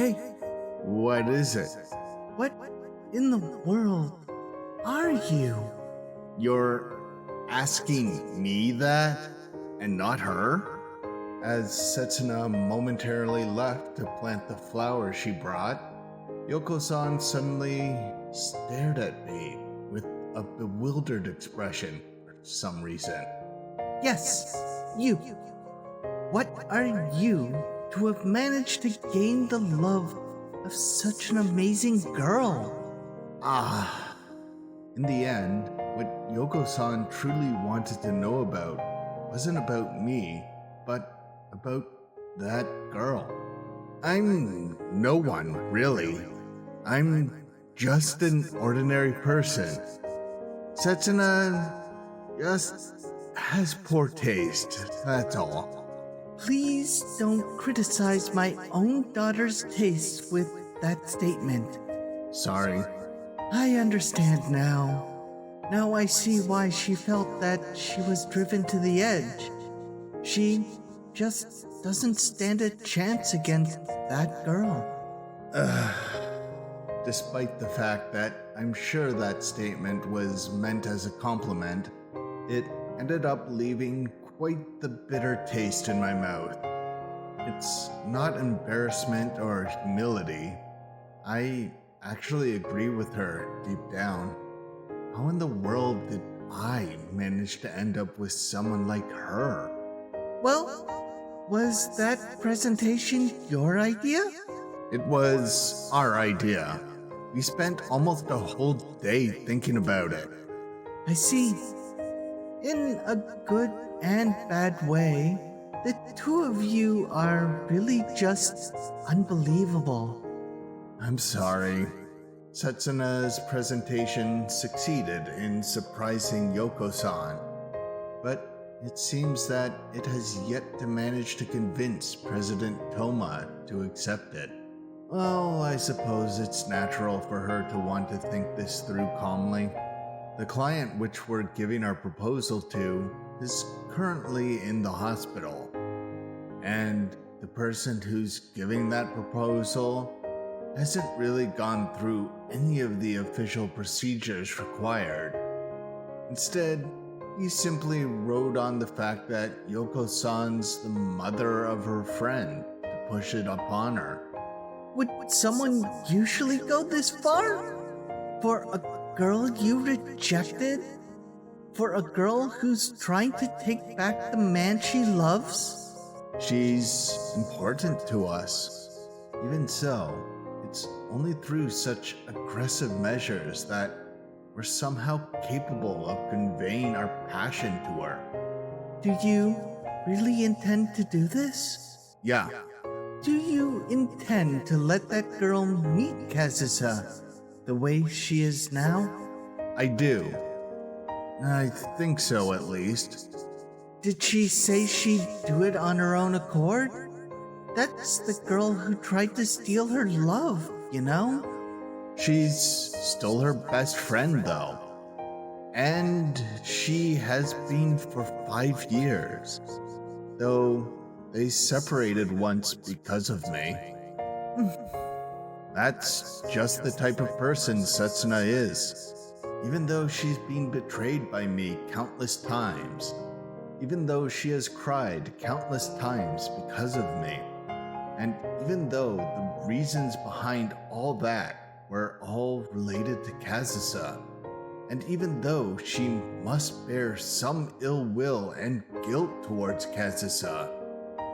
Hey, What is it? what in the world are you? You're asking me that and not her? As Setsuna momentarily left to plant the flowers she brought, Yoko-san suddenly stared at me with a bewildered expression for some reason. Yes, you. What are you to have managed to gain the love of such an amazing girl? In the end, what Yoko-san truly wanted to know about wasn't about me, but about that girl. I'm no one, really. I'm just an ordinary person. Setsuna just has poor taste, that's all. Please don't criticize my own daughter's taste with that statement. Sorry. I understand now. Now I see why she felt that she was driven to the edge. She just doesn't stand a chance against that girl. Despite the fact that I'm sure that statement was meant as a compliment, it ended up leaving quite the bitter taste in my mouth. It's not embarrassment or humility. I actually agree with her deep down. How in the world did I manage to end up with someone like her? Well, was that presentation your idea? It was our idea. We spent almost a whole day thinking about it. I see. In a good and bad way, the two of you are really just unbelievable. I'm sorry. Setsuna's presentation succeeded in surprising Yoko-san, but it seems that it has yet to manage to convince President Toma to accept it. Well, I suppose it's natural for her to want to think this through calmly. The client which we're giving our proposal to is currently in the hospital, and the person who's giving that proposal hasn't really gone through any of the official procedures required. Instead, he simply wrote on the fact that Yoko-san's the mother of her friend to push it upon her. Would someone usually go this far? For a girl you rejected? For a girl who's trying to take back the man she loves? She's important to us. Even so, it's only through such aggressive measures that we're somehow capable of conveying our passion to her. Do you really intend to do this? Yeah, Do you intend to let that girl meet Kazusa the way she is now? I do. I think so, at least. Did she say she'd do it on her own accord? That's the girl who tried to steal her love, you know? She's still her best friend, though. And she has been for 5 years. Though they separated once because of me. That's just the type of person Setsuna is. Even though she's been betrayed by me countless times. Even though she has cried countless times because of me. And even though the reasons behind all that were all related to Kazusa. And even though she must bear some ill will and guilt towards Kazusa.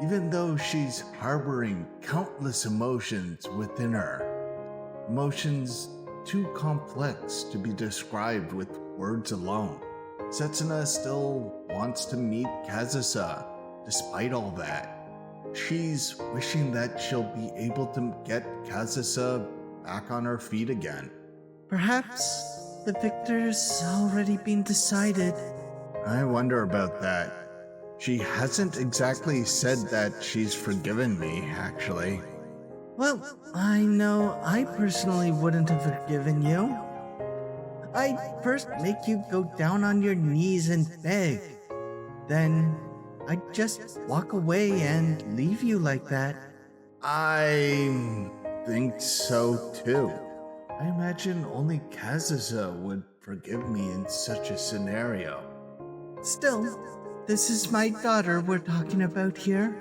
Even though she's harboring countless emotions within her. Emotions too complex to be described with words alone. Setsuna still wants to meet Kazusa, despite all that. She's wishing that she'll be able to get Kazusa back on her feet again. Perhaps the victor's already been decided. I wonder about that. She hasn't exactly said that she's forgiven me, actually. Well, I know I personally wouldn't have forgiven you. I'd first make you go down on your knees and beg. Then I'd just walk away and leave you like that. I think so too. I imagine only Kazusa would forgive me in such a scenario. Still, this is my daughter we're talking about here.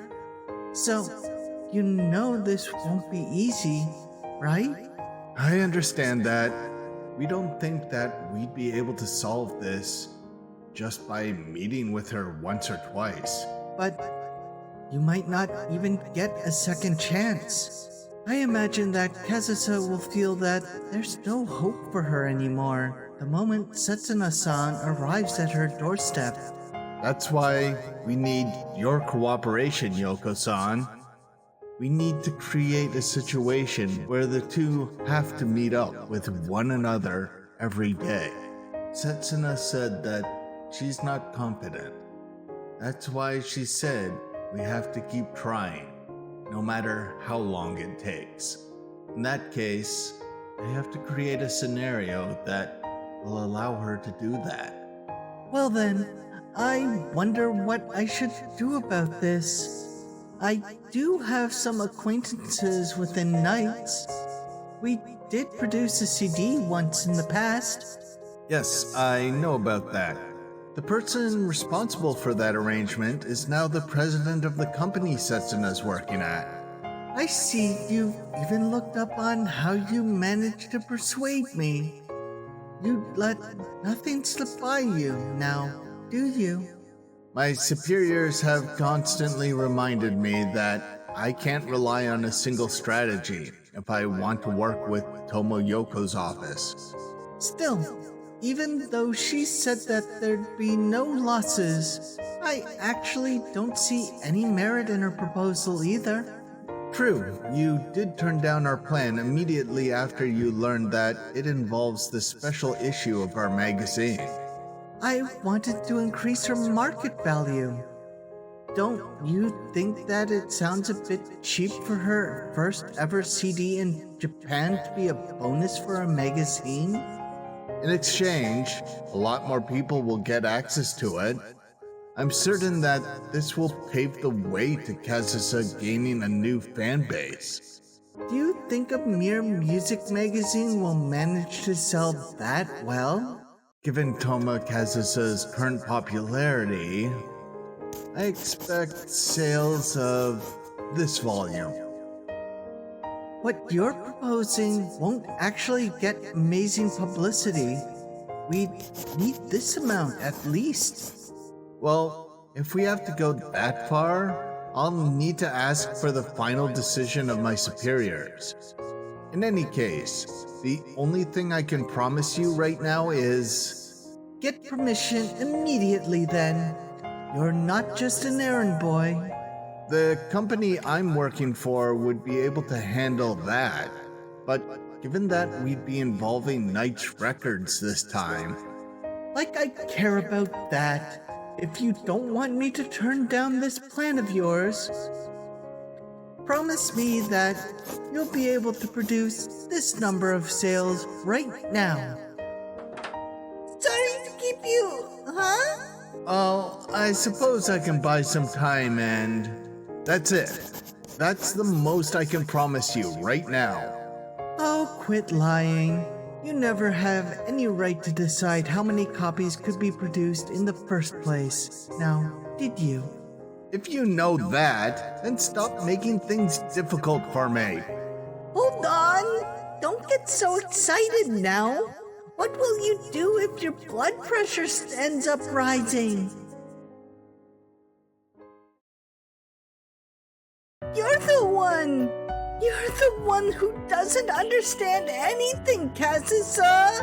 So, you know this won't be easy, right? I understand that. We don't think that we'd be able to solve this just by meeting with her once or twice. But you might not even get a second chance. I imagine that Kazusa will feel that there's no hope for her anymore the moment Setsuna-san arrives at her doorstep. That's why we need your cooperation, Yoko-san. We need to create a situation where the two have to meet up with one another every day. Setsuna said that she's not confident. That's why she said we have to keep trying, no matter how long it takes. In that case, I have to create a scenario that will allow her to do that. Well then, I wonder what I should do about this. I do have some acquaintances within Knights. We did produce a CD once in the past. Yes, I know about that. The person responsible for that arrangement is now the president of the company Setsuna's working at. I see you even looked up on how you managed to persuade me. You'd let nothing slip by you now, do you? My superiors have constantly reminded me that I can't rely on a single strategy if I want to work with Tomoyoko's office. Still, even though she said that there'd be no losses, I actually don't see any merit in her proposal either. True, you did turn down our plan immediately after you learned that it involves the special issue of our magazine. I wanted to increase her market value. Don't you think that it sounds a bit cheap for her first ever CD in Japan to be a bonus for a magazine? In exchange, a lot more people will get access to it. I'm certain that this will pave the way to Kazusa gaining a new fan base. Do you think a mere music magazine will manage to sell that well? Given Toma Kazusa's current popularity, I expect sales of this volume. What you're proposing won't actually get amazing publicity. We'd need this amount at least. Well, if we have to go that far, I'll need to ask for the final decision of my superiors. In any case, the only thing I can promise you right now is... Get permission immediately then. You're not just an errand boy. The company I'm working for would be able to handle that. But given that we'd be involving Knight's Records this time... Like I care about that. If you don't want me to turn down this plan of yours, promise me that you'll be able to produce this number of sales right now. Sorry to keep you, huh? Oh, I suppose I can buy some time and... that's it. That's the most I can promise you right now. Oh, quit lying. You never have any right to decide how many copies could be produced in the first place. Now, did you? If you know that, then stop making things difficult for me. Hold on! Don't get so excited now! What will you do if your blood pressure ends up rising? You're the one! You're the one who doesn't understand anything, Kazusa!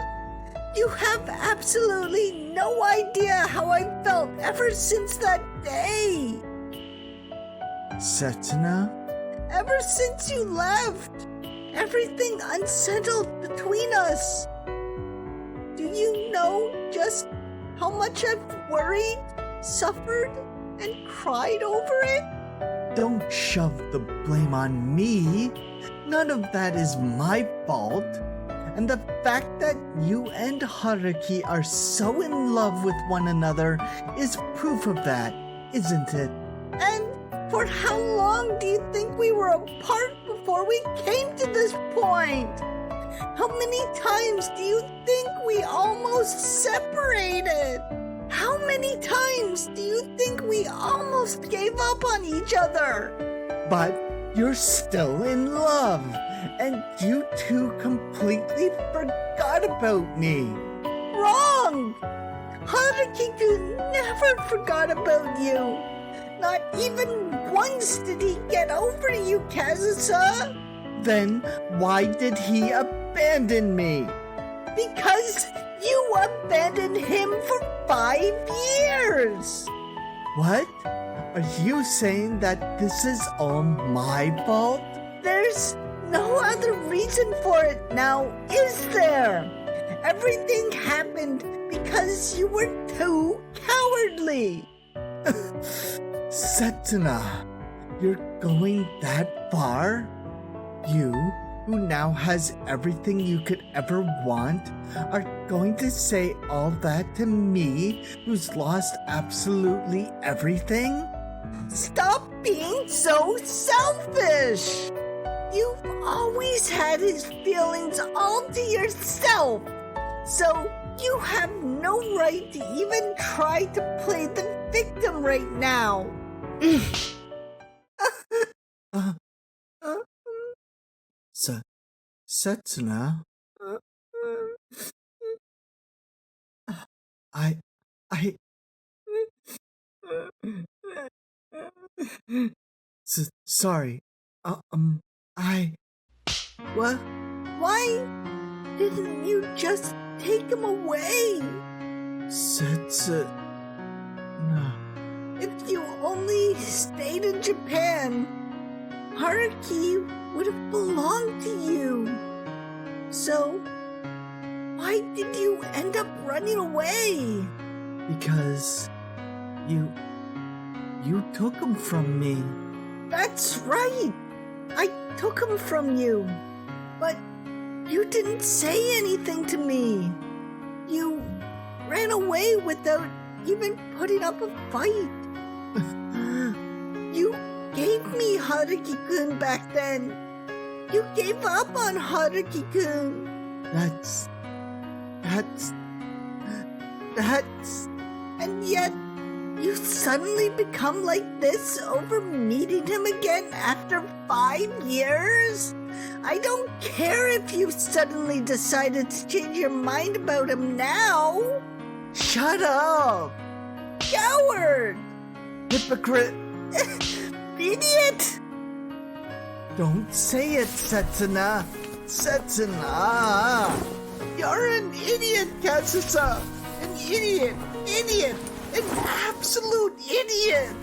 You have absolutely no idea how I felt ever since that day! Setsuna? Ever since you left, everything unsettled between us. Do you know just how much I've worried, suffered, and cried over it? Don't shove the blame on me. None of that is my fault. And the fact that you and Haruki are so in love with one another is proof of that, isn't it? And for how long do you think we were apart before we came to this this point? How many times do you think we almost separated? How many times do you think we almost gave up on each other? But you're still in love, and you two completely forgot about me. Wrong! Haruki-kun never forgot about you. Not even once did he get over you, Kazusa. Then why did he abandon me? Because you abandoned him for 5 years. What? Are you saying that this is all my fault? There's no other reason for it now, is there? Everything happened because you were too cowardly. Setsuna, you're going that far? You, who now has everything you could ever want, are going to say all that to me, who's lost absolutely everything? Stop being so selfish! You've always had his feelings all to yourself, so you have no right to even try to play the victim right now. Setsuna? I... Sorry. What? Why didn't you just take him away? Setsuna. If you only stayed in Japan, Haruki would have belonged to you. So, why did you end up running away? Because you took him from me. That's right. I took him from you. But you didn't say anything to me. You ran away without even putting up a fight. You gave me Haruki-kun back then. You gave up on Haruki-kun. That's... And yet, you suddenly become like this over meeting him again after 5 years? I don't care if you suddenly decided to change your mind about him now. Shut up! Coward! Hypocrite! Idiot! Don't say it, Setsuna! Setsuna! You're an idiot, Kazusa! An idiot! An absolute idiot!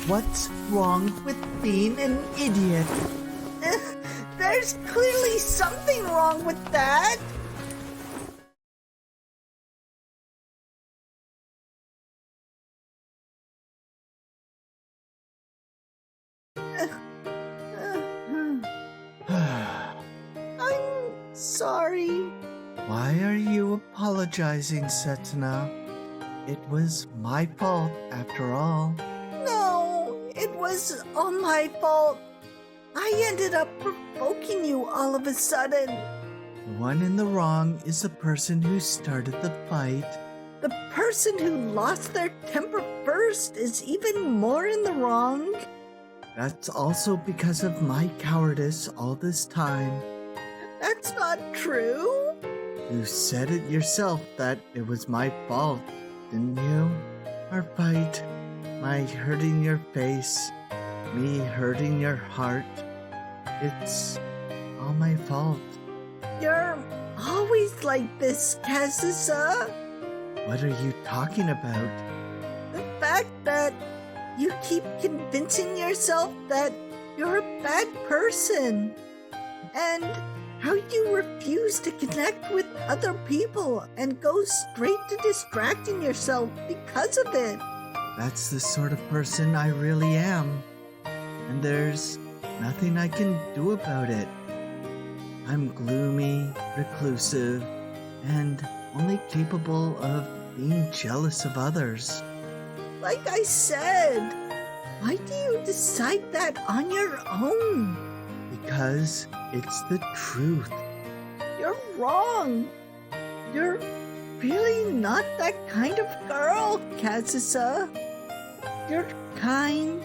What's wrong with being an idiot? There's clearly something wrong with that! I'm sorry. Why are you apologizing, Setsuna? It was my fault, after all. No, it was all my fault. I ended up provoking you all of a sudden. The one in the wrong is the person who started the fight. The person who lost their temper first is even more in the wrong. That's also because of my cowardice all this time. That's not true. You said it yourself that it was my fault, didn't you? Our fight, my hurting your face, me hurting your heart. It's all my fault. You're always like this, Kazusa. What are you talking about? The fact that you keep convincing yourself that you're a bad person. And how you refuse to connect with other people and go straight to distracting yourself because of it. That's the sort of person I really am. And there's nothing I can do about it. I'm gloomy, reclusive, and only capable of being jealous of others. Like I said, why do you decide that on your own? because it's the truth. You're wrong. You're really not that kind of girl, Kazusa. You're kind,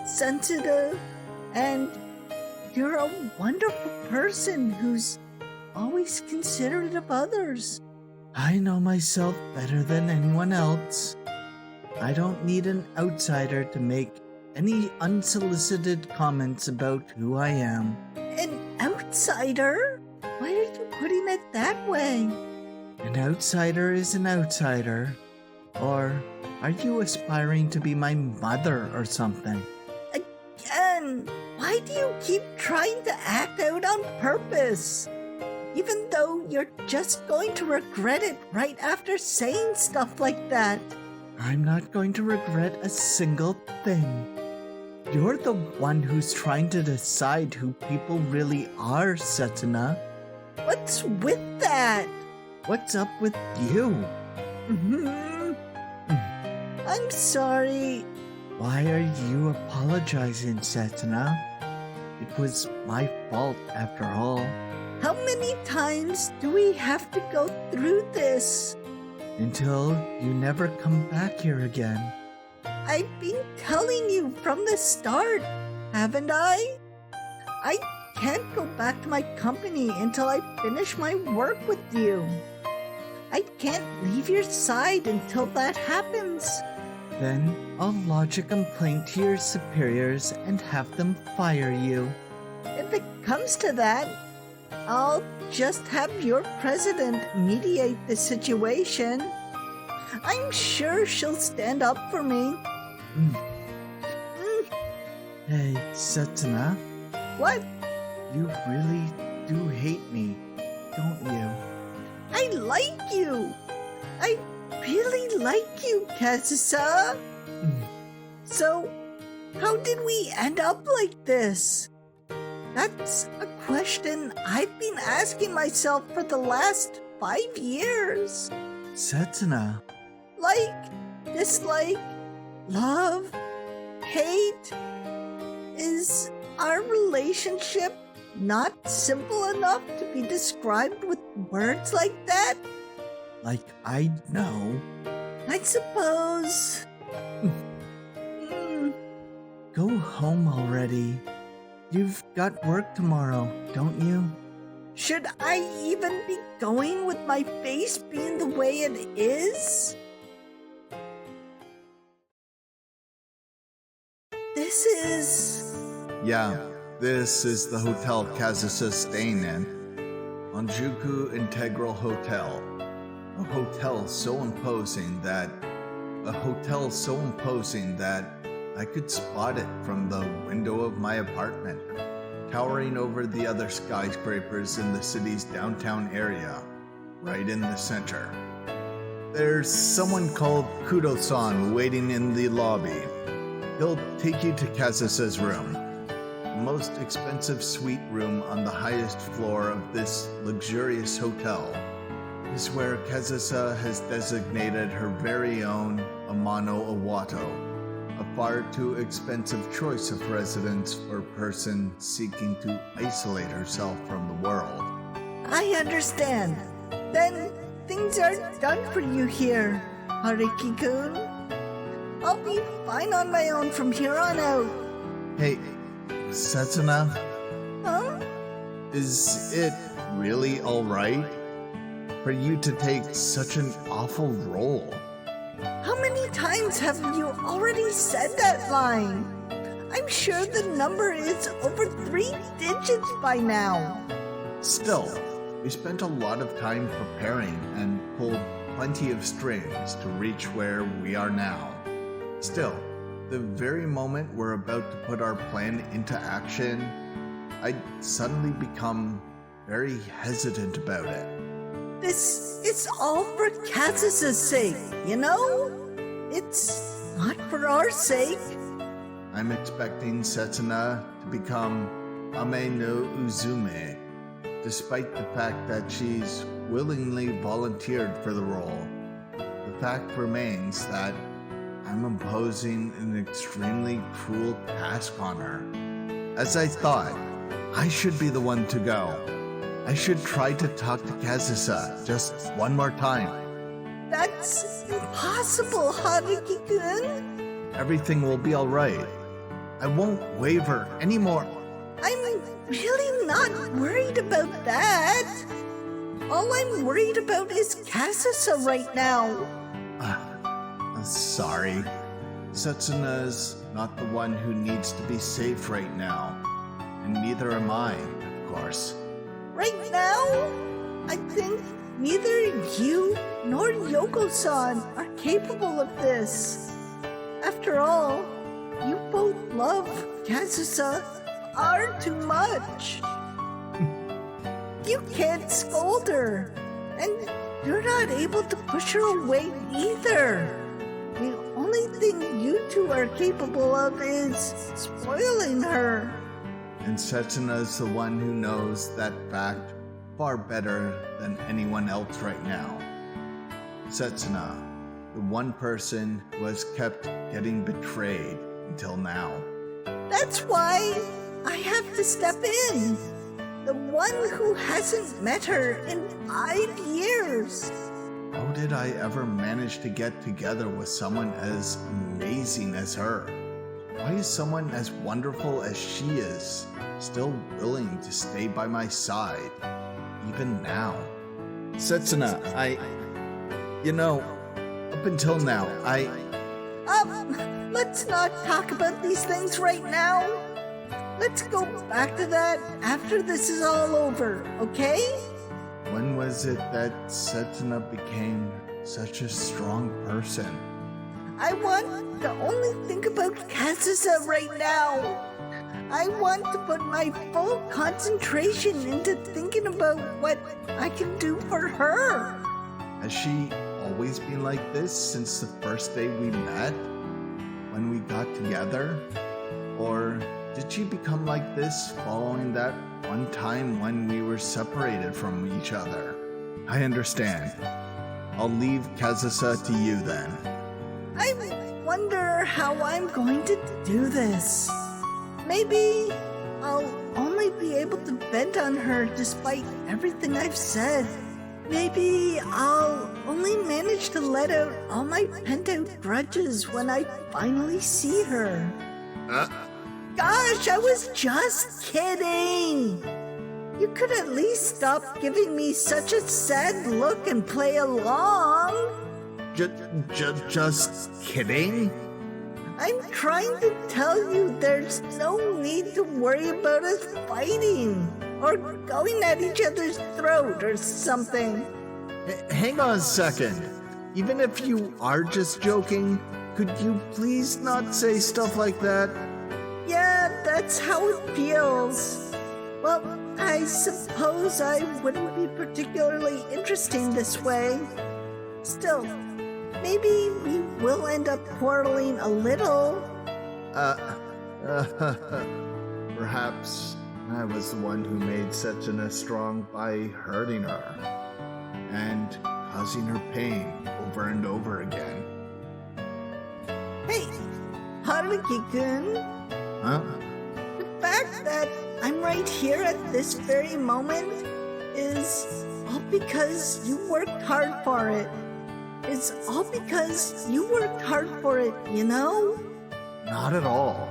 sensitive, and you're a wonderful person who's always considerate of others. I know myself better than anyone else. I don't need an outsider to make any unsolicited comments about who I am. An outsider? Why are you putting it that way? An outsider is an outsider. Or are you aspiring to be my mother or something? Again, why do you keep trying to act out on purpose? Even though you're just going to regret it right after saying stuff like that. I'm not going to regret a single thing. You're the one who's trying to decide who people really are, Setsuna. What's with that? What's up with you? I'm sorry. Why are you apologizing, Setsuna? It was my fault after all. How many times do we have to go through this? Until you never come back here again. I've been telling you from the start, haven't I? I can't go back to my company until I finish my work with you. I can't leave your side until that happens. Then I'll lodge a complaint to your superiors and have them fire you. If it comes to that, I'll just have your president mediate the situation. I'm sure she'll stand up for me. Hey, Setsuna, What? you really do hate me, don't you? I like you. I really like you, Kazusa. So, how did we end up like this? That's a question I've been asking myself for the last 5 years. Setsuna, Like, dislike, love, hate. Is our relationship not simple enough to be described with words like that? like I know. I suppose. Go home already. You've got work tomorrow, don't you? Should I even be going with my face being the way it is? This is... Yeah, this is the hotel Kazusa's staying in. Onjuku Integral Hotel. A hotel so imposing that I could spot it from the window of my apartment, towering over the other skyscrapers in the city's downtown area, right in the center. There's someone called Kudo-san waiting in the lobby. He'll take you to Kazusa's room. The most expensive suite room on the highest floor of this luxurious hotel is where Kazusa has designated her very own Amano Awato, a far too expensive choice of residence for a person seeking to isolate herself from the world. I understand. Then things are done for you here, Hariki-kun. I'll be fine on my own from here on out. Hey, Setsuna, Huh? is it really alright for you to take such an awful role? How many times have you already said that line? I'm sure the number is over 3 digits by now. Still, we spent a lot of time preparing and pulled plenty of strings to reach where we are now. Still, the very moment we're about to put our plan into action, I'd suddenly become very hesitant about it. This is all for Kazusa's sake, you know? It's not for our sake. I'm expecting Setsuna to become Ame no Uzume, despite the fact that she's willingly volunteered for the role. The fact remains that I'm imposing an extremely cruel task on her. As I thought, I should be the one to go. I should try to talk to Kazusa just one more time. That's impossible, Haruki-kun. Everything will be alright. I won't waver anymore. I'm really not worried about that. All I'm worried about is Kazusa right now. Sorry. Setsuna's not the one who needs to be safe right now. And neither am I, of course. Right now, I think neither you nor Yoko-san are capable of this. After all, you both love Kazusa far too much. You can't scold her, and you're not able to push her away either. The only thing you two are capable of is spoiling her. And Setsuna's the one who knows that fact far better than anyone else right now. Setsuna, the one person who has kept getting betrayed until now. That's why I have to step in. The one who hasn't met her in 5 years. How did I ever manage to get together with someone as amazing as her? Why is someone as wonderful as she is still willing to stay by my side, even now? Setsuna, up until now, Let's not talk about these things right now. Let's go back to that after this is all over, okay? When was it that Setsuna became such a strong person? I want to only think about Kazusa right now. I want to put my full concentration into thinking about what I can do for her. Has she always been like this since the first day we met? When we got together? Or did she become like this following that one time when we were separated from each other? I understand. I'll leave Kazusa to you then. I wonder how I'm going to do this. Maybe I'll only be able to vent on her despite everything I've said. Maybe I'll only manage to let out all my pent-out grudges when I finally see her. Gosh, I was just kidding! You could at least stop giving me such a sad look and play along. Just kidding? I'm trying to tell you there's no need to worry about us fighting or going at each other's throat or something. Hang on a second. Even if you are just joking, could you please not say stuff like that? Yeah, that's how it feels. Well, I suppose I wouldn't be particularly interesting this way. Still, maybe we will end up quarreling a little. Perhaps I was the one who made Setsuna strong by hurting her and causing her pain over and over again. Hey, Haruki-kun. Huh? The fact that I'm right here at this very moment is all because you worked hard for it. It's all because you worked hard for it, you know? Not at all.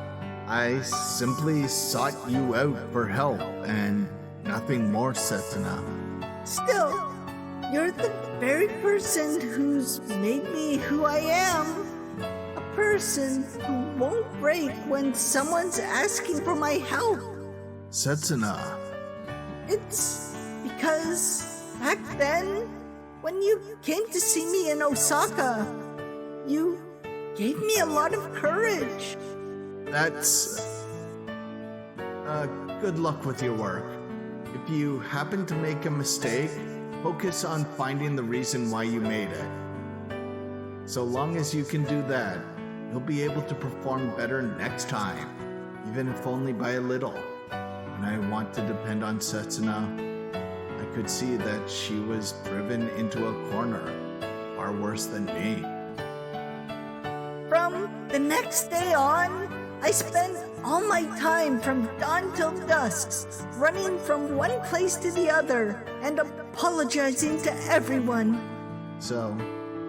I simply sought you out for help and nothing more, Setsuna. Still, you're the very person who's made me who I am. A person who won't break when someone's asking for my help. Setsuna. It's because back then, when you came to see me in Osaka, you gave me a lot of courage. That's... good luck with your work. If you happen to make a mistake, focus on finding the reason why you made it. So long as you can do that, you'll be able to perform better next time, even if only by a little. When I want to depend on Setsuna, I could see that she was driven into a corner, far worse than me. From the next day on, I spend all my time from dawn till dusk, running from one place to the other and apologizing to everyone. So,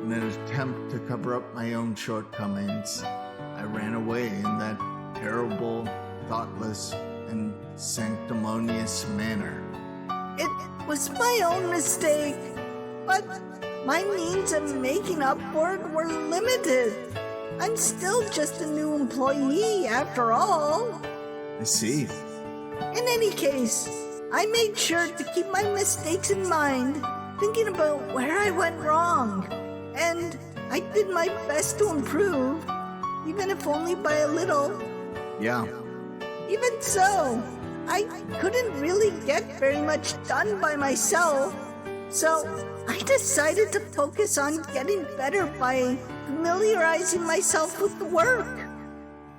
in an attempt to cover up my own shortcomings, I ran away in that terrible, thoughtless, and sanctimonious manner. It was my own mistake, but my means of making up for it were limited. I'm still just a new employee after all. I see. In any case, I made sure to keep my mistakes in mind, thinking about where I went wrong. And I did my best to improve, even if only by a little. Yeah. Even so, I couldn't really get very much done by myself. So I decided to focus on getting better by familiarizing myself with the work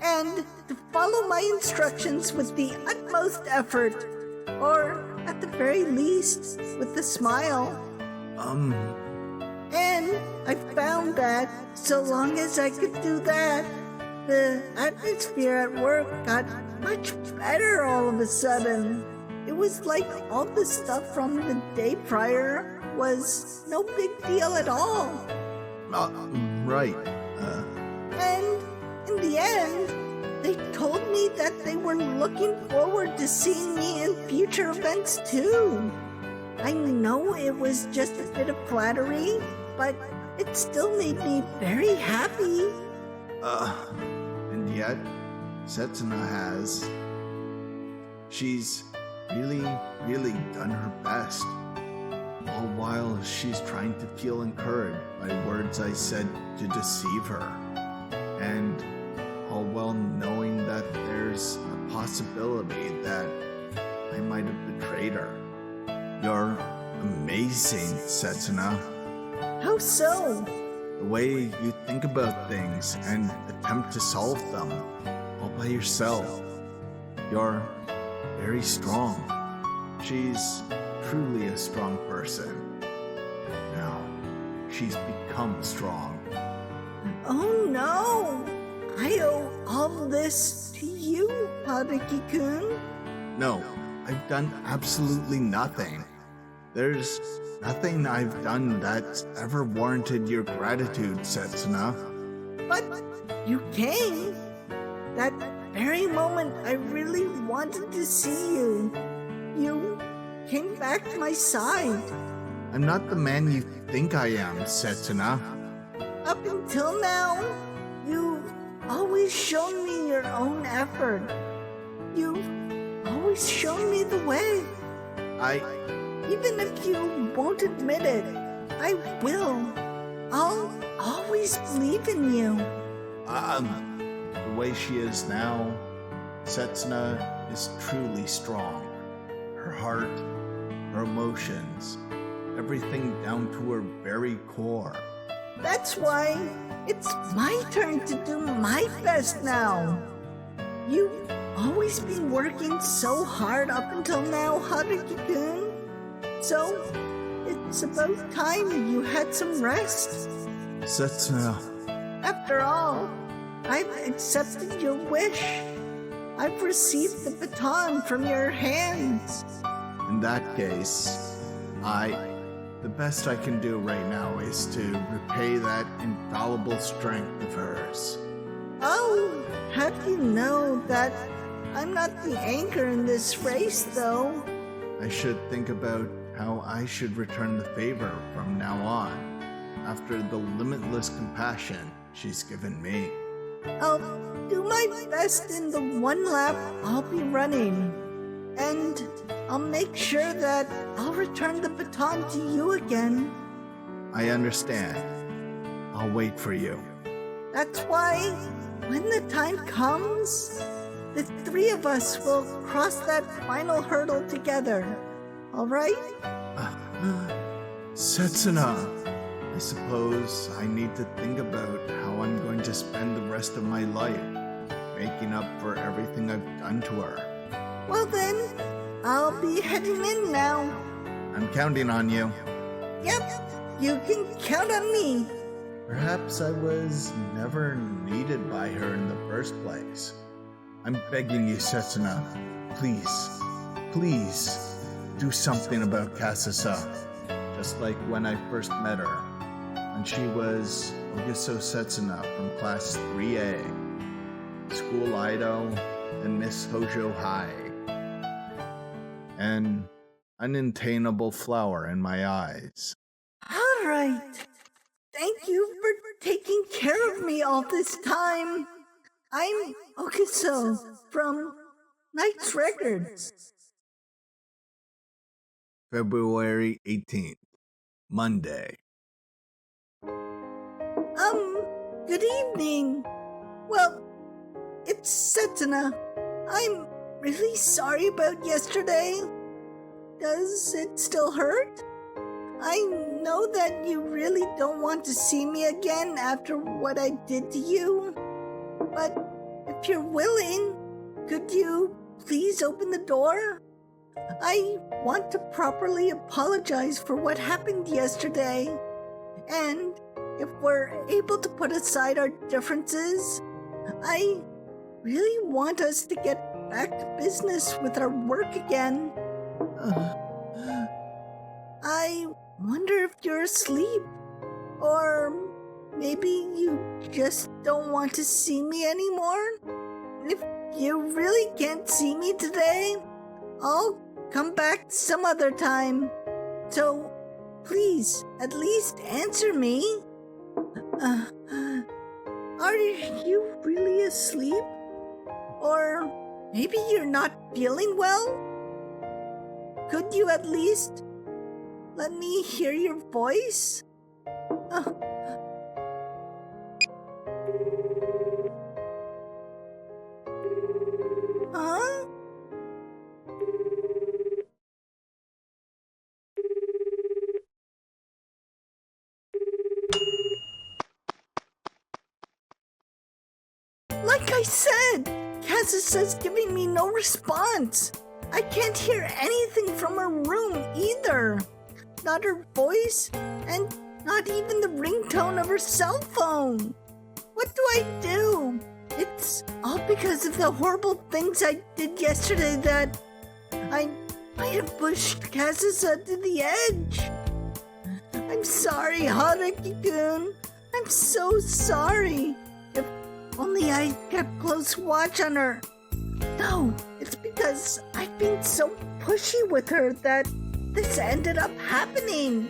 and to follow my instructions with the utmost effort, or at the very least, with a smile. And I found that so long as I could do that, the atmosphere at work got much better all of a sudden. It was like all the stuff from the day prior was no big deal at all. Right. And in the end, they told me that they were looking forward to seeing me in future events too. I know it was just a bit of flattery, but it still made me very happy. And yet, Setsuna has. She's really done her best. All while she's trying to feel encouraged by words I said to deceive her. And all while knowing that there's a possibility that I might have betrayed her. You're amazing, Setsuna. How so? The way you think about things and attempt to solve them all by yourself. You're very strong. She's truly a strong person. Now, she's become strong. Oh no! I owe all this to you, Haruki-kun. No, I've done absolutely nothing. There's nothing I've done that's ever warranted your gratitude, Setsuna. But you came. That very moment I really wanted to see you. You came back to my side. I'm not the man you think I am, Setsuna. Up until now, you've always shown me your own effort. You've always shown me the way. Even if you won't admit it, I will. I'll always believe in you. The way she is now, Setsuna is truly strong. Her heart, her emotions, everything down to her very core. That's why it's my turn to do my best now. You've always been working so hard up until now, Haruki-kun. So, it's about time you had some rest. Setsuna. After all, I've accepted your wish. I've received the baton from your hands. In that case, the best I can do right now is to repay that infallible strength of hers. Oh, how do you know that I'm not the anchor in this race, though? I should think about how I should return the favor from now on, after the limitless compassion she's given me. I'll do my best in the one lap I'll be running. And I'll make sure that I'll return the baton to you again. I understand. I'll wait for you. That's why, when the time comes, the three of us will cross that final hurdle together. All right? Setsuna! I suppose I need to think about how I'm going to spend the rest of my life, making up for everything I've done to her. Well then, I'll be heading in now. I'm counting on you. Yep, you can count on me. Perhaps I was never needed by her in the first place. I'm begging you, Setsuna. Please, please, do something about Kazusa. Just like when I first met her, when she was Ogiso Setsuna from class 3A, School Ido, and Miss Hojo High. An unattainable flower in my eyes. All right. Thank you for taking care of me all this time. I'm Okiso from Knight's Records. February 18th, Monday. Good evening. Well, it's Setsuna. I'm really sorry about yesterday. Does it still hurt? I know that you really don't want to see me again after what I did to you. But if you're willing, could you please open the door? I want to properly apologize for what happened yesterday. And if we're able to put aside our differences, I really want us to get back to business with our work again. I wonder if you're asleep. Or maybe you just don't want to see me anymore? If you really can't see me today, I'll come back some other time. So, please, at least answer me. Are you really asleep? Or maybe you're not feeling well? Could you at least let me hear your voice? Huh? Like I said, Kazusa's giving me no response. I can't hear anything from her room either. Not her voice, and not even the ringtone of her cell phone. What do I do? It's all because of the horrible things I did yesterday that I might have pushed Kazusa to the edge. I'm sorry, Haruki-kun. I'm so sorry. If only I kept close watch on her. No, it's because I've been so pushy with her that this ended up happening.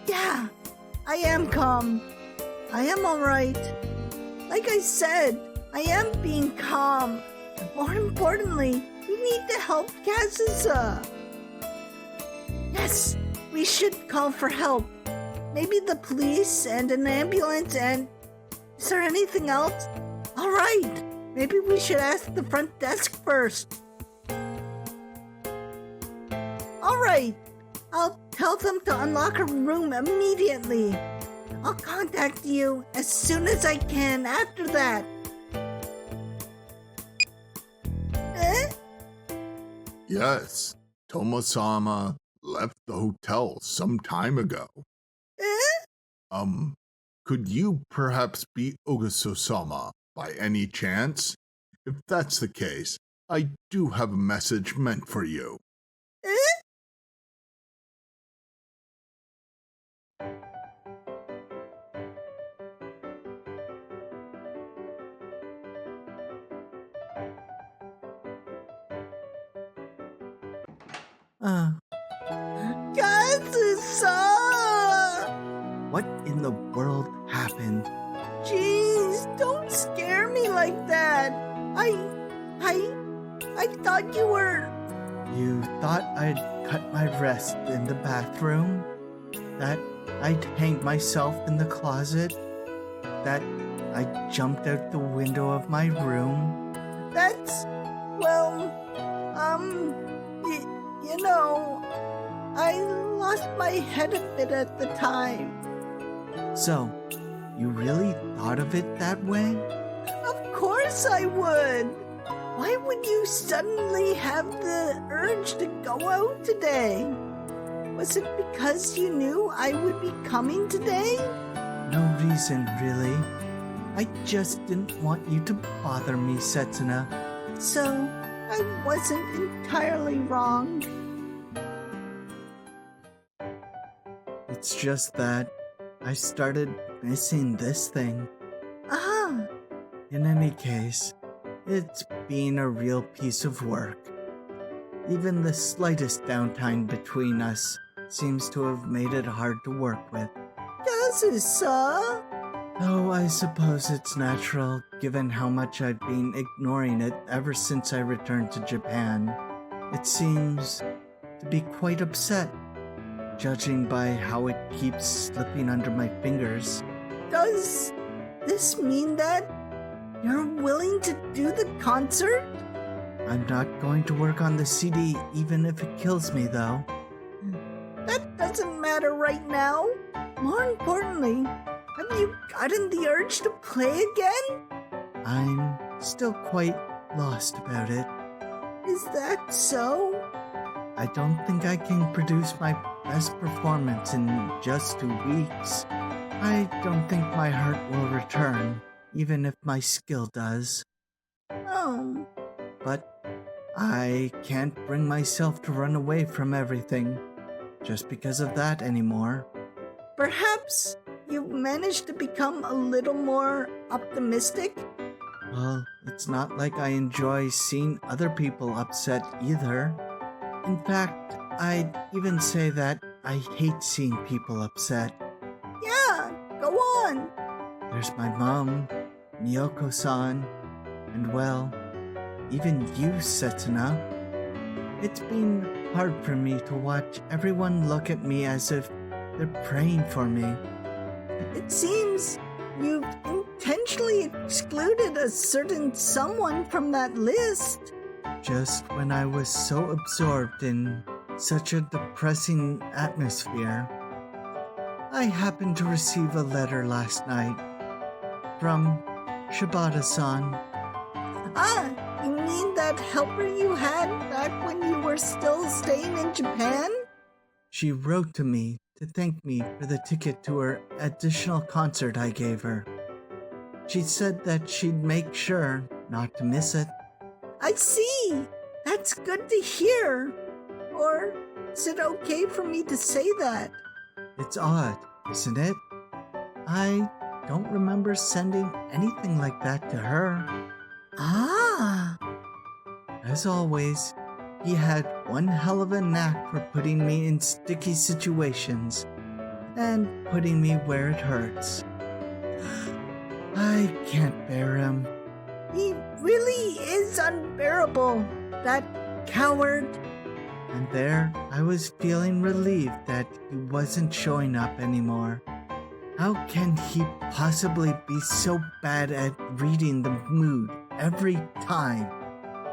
Yeah, I am calm. I am alright. Like I said, I am being calm. More importantly, we need to help Kazusa. Yes, we should call for help. Maybe the police and an ambulance and... Is there anything else? Alright, maybe we should ask the front desk first. Alright, I'll tell them to unlock her room immediately. I'll contact you as soon as I can after that. Yes, Tomo-sama left the hotel some time ago. Could you perhaps be Ogiso-sama by any chance? If that's the case, I do have a message meant for you. Kazusa! What in the world happened? Jeez, don't scare me like that. I thought you were... You thought I'd cut my wrist in the bathroom? That I'd hanged myself in the closet? That I jumped out the window of my room? That's... well... you know... I lost my head a bit at the time. So, you really thought of it that way? Of course I would. Why would you suddenly have the urge to go out today? Was it because you knew I would be coming today? No reason, really. I just didn't want you to bother me, Setsuna. So, I wasn't entirely wrong. It's just that I started missing this thing. Ah, In any case, it's been a real piece of work. Even the slightest downtime between us seems to have made it hard to work with. Kazusa? Though I suppose it's natural, given how much I've been ignoring it ever since I returned to Japan. It seems to be quite upset, judging by how it keeps slipping under my fingers. Does this mean that you're willing to do the concert? I'm not going to work on the CD even if it kills me, though. That doesn't matter right now. More importantly, have you gotten the urge to play again? I'm still quite lost about it. Is that so? I don't think I can produce my best performance in just 2 weeks. I don't think my heart will return, even if my skill does. Oh, But I can't bring myself to run away from everything just because of that anymore. perhaps you've managed to become a little more optimistic? Well, it's not like I enjoy seeing other people upset either. In fact, I'd even say that I hate seeing people upset. Yeah, go on. There's my mom, Miyoko-san, and well, even you, Setsuna. It's been hard for me to watch everyone look at me as if they're praying for me. It seems you've intentionally excluded a certain someone from that list. Just when I was so absorbed in such a depressing atmosphere. I happened to receive a letter last night from Shibata-san. Ah, you mean that helper you had back when you were still staying in Japan? She wrote to me to thank me for the ticket to her additional concert I gave her. She said that she'd make sure not to miss it. I see. That's good to hear. Or is it okay for me to say that? It's odd, isn't it? I don't remember sending anything like that to her. Ah, As always, he had one hell of a knack for putting me in sticky situations and putting me where it hurts. I can't bear him. he really is unbearable. That coward. And there, I was feeling relieved that he wasn't showing up anymore. How can he possibly be so bad at reading the mood every time?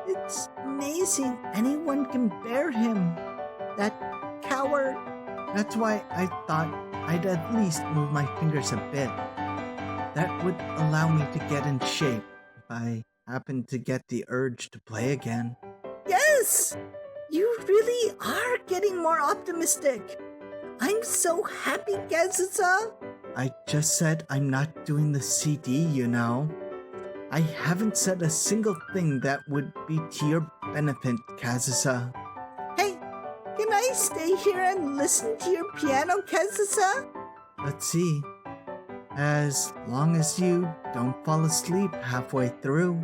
It's amazing anyone can bear him. That coward. That's why I thought I'd at least move my fingers a bit. That would allow me to get in shape if I happened to get the urge to play again. Yes! You really are getting more optimistic. I'm so happy, Kazusa. I just said I'm not doing the CD, you know. I haven't said a single thing that would be to your benefit, Kazusa. Hey, can I stay here and listen to your piano, Kazusa? Let's see. As long as you don't fall asleep halfway through.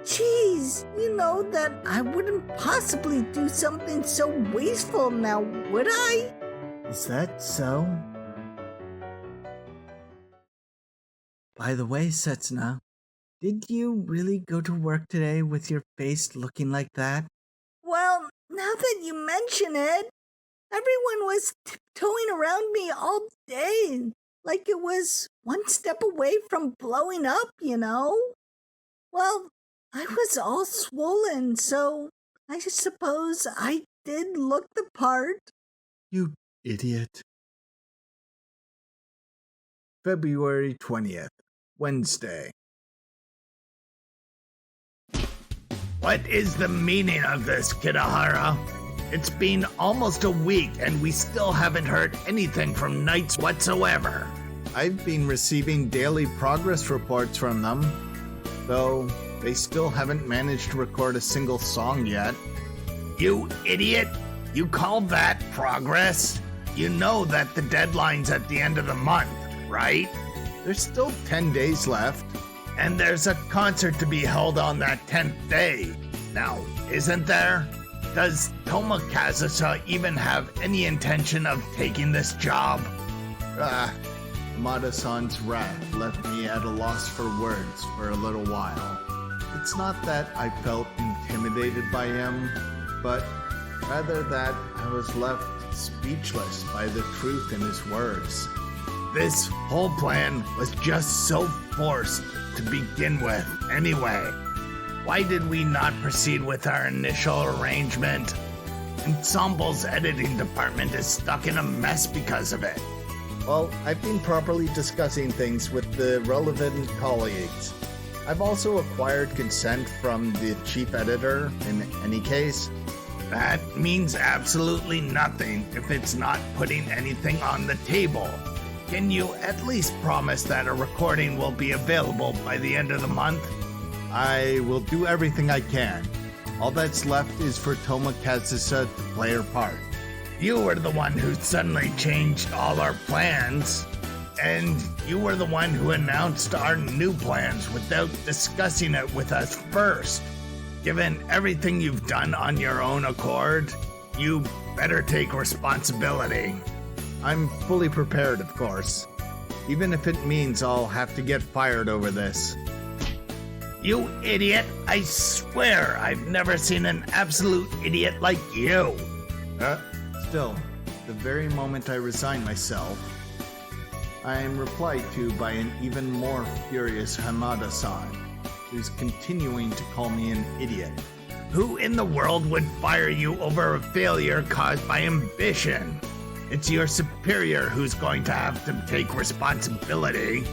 Jeez, you know that I wouldn't possibly do something so wasteful now, would I? Is that so? By the way, Setsuna, did you really go to work today with your face looking like that? Well, now that you mention it, everyone was tiptoeing around me all day, like it was one step away from blowing up, you know? Well, I was all swollen, so I suppose I did look the part. You idiot. February 20th, Wednesday. What is the meaning of this, Kidahara? It's been almost a week and we still haven't heard anything from Knights whatsoever. I've been receiving daily progress reports from them, though they still haven't managed to record a single song yet. You idiot! You call that progress? You know that the deadline's at the end of the month, right? There's still 10 days left. And there's a concert to be held on that 10th day. Now, isn't there? Does Toma Kazusa even have any intention of taking this job? Hamada-san's wrath left me at a loss for words for a little while. It's not that I felt intimidated by him, but rather that I was left speechless by the truth in his words. This whole plan was just so forced to begin with, anyway. Why did we not proceed with our initial arrangement? Ensemble's editing department is stuck in a mess because of it. Well, I've been properly discussing things with the relevant colleagues. I've also acquired consent from the chief editor in any case. That means absolutely nothing if it's not putting anything on the table. Can you at least promise that a recording will be available by the end of the month? I will do everything I can. All that's left is for Toma Kazusa to play her part. You were the one who suddenly changed all our plans. And you were the one who announced our new plans without discussing it with us first. Given everything you've done on your own accord, you better take responsibility. I'm fully prepared, of course. Even if it means I'll have to get fired over this. You idiot! I swear I've never seen an absolute idiot like you! Still, the very moment I resign myself, I am replied to by an even more furious Hamada-san, who's continuing to call me an idiot. Who in the world would fire you over a failure caused by ambition? It's your superior who's going to have to take responsibility.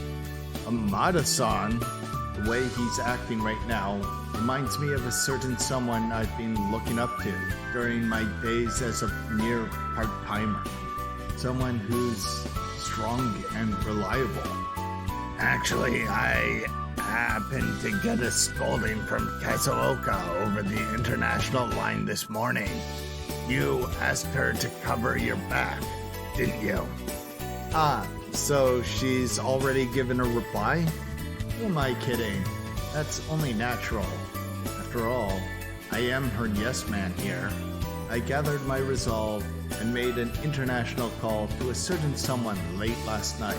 Hamada-san, the way he's acting right now, reminds me of a certain someone I've been looking up to during my days as a mere part-timer. Someone who's strong and reliable. Actually, I happened to get a scolding from Kazuoka over the international line this morning. You asked her to cover your back, didn't you? So she's already given a reply? Who am I kidding? That's only natural. After all, I am her yes man here. I gathered my resolve and made an international call to a certain someone late last night.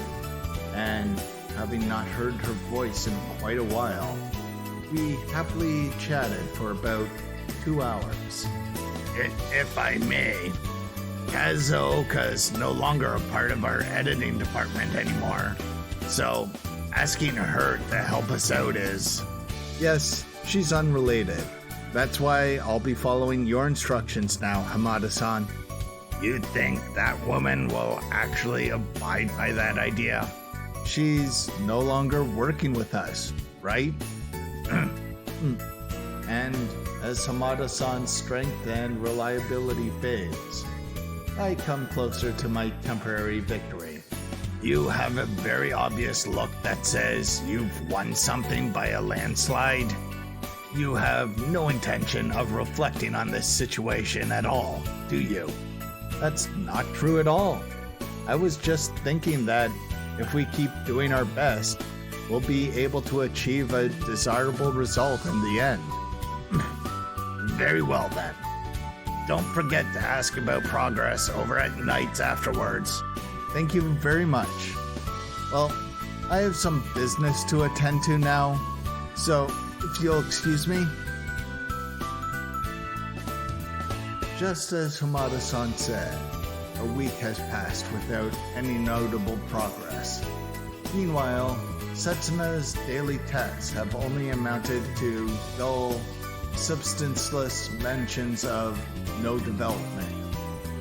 And having not heard her voice in quite a while, we happily chatted for about 2 hours. If I may, Kazuoka's no longer a part of our editing department anymore. So asking her to help us out is... Yes, she's unrelated. That's why I'll be following your instructions now, Hamada-san. You think that woman will actually abide by that idea? She's no longer working with us, right? And as Hamada-san's strength and reliability fades, I come closer to my temporary victory. You have a very obvious look that says you've won something by a landslide. You have no intention of reflecting on this situation at all, do you? That's not true at all. I was just thinking that if we keep doing our best, we'll be able to achieve a desirable result in the end. Very well then. Don't forget to ask about progress over at Nights afterwards. Thank you very much. Well, I have some business to attend to now, so if you'll excuse me. Just as Hamada-san said, a week has passed without any notable progress. Meanwhile, Setsuna's daily texts have only amounted to dull, substanceless mentions of no development.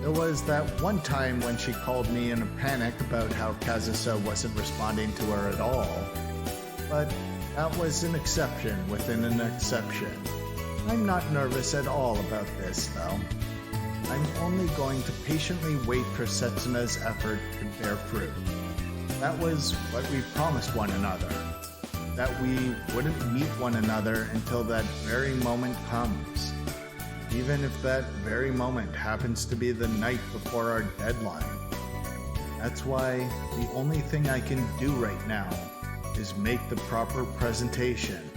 There was that one time when she called me in a panic about how Kazusa wasn't responding to her at all. But that was an exception within an exception. I'm not nervous at all about this, though. I'm only going to patiently wait for Setsuna's effort to bear fruit. That was what we promised one another. That we wouldn't meet one another until that very moment comes. Even if that very moment happens to be the night before our deadline. That's why the only thing I can do right now is make the proper presentation.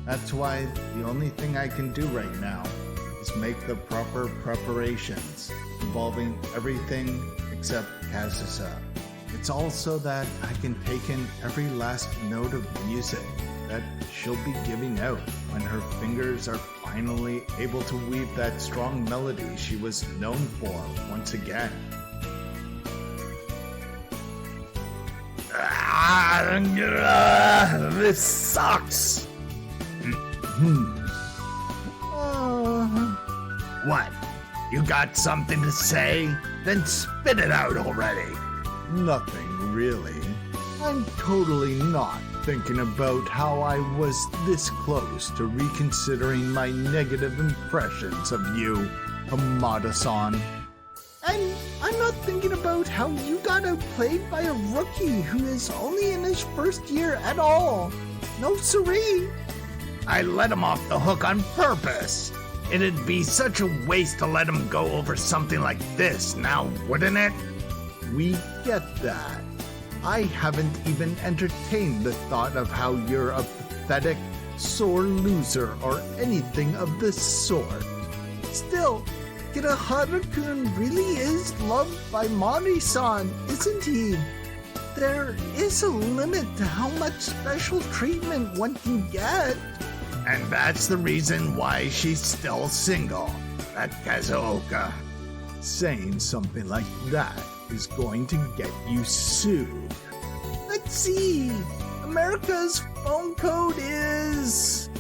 That's why the only thing I can do right now is make the proper preparations involving everything except Kazusa. It's also that I can take in every last note of music that she'll be giving out when her fingers are finally able to weave that strong melody she was known for once again. This sucks. What? You got something to say? Then spit it out already. Nothing really. I'm totally not thinking about how I was this close to reconsidering my negative impressions of you, Hamada-san. And I'm not thinking about how you got outplayed by a rookie who is only in his first year at all. No siree. I let him off the hook on purpose. It'd be such a waste to let him go over something like this now, wouldn't it? We get that. I haven't even entertained the thought of how you're a pathetic, sore loser or anything of the sort. Still, Kirahara-kun really is loved by Mari-san, isn't he? There is a limit to how much special treatment one can get. And that's the reason why she's still single, that Kazuoka. Saying something like that is going to get you sued. Let's see. America's phone code is...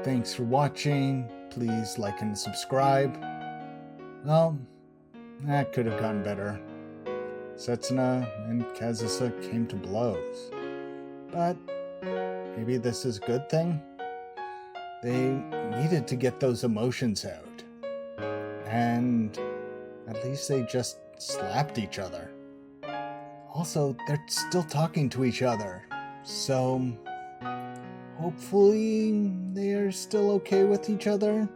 Thanks for watching. Please like and subscribe. Well, that could have gone better. Setsuna and Kazusa came to blows. But maybe this is a good thing? They needed to get those emotions out. And at least they just slapped each other. Also, they're still talking to each other. So hopefully they are still okay with each other.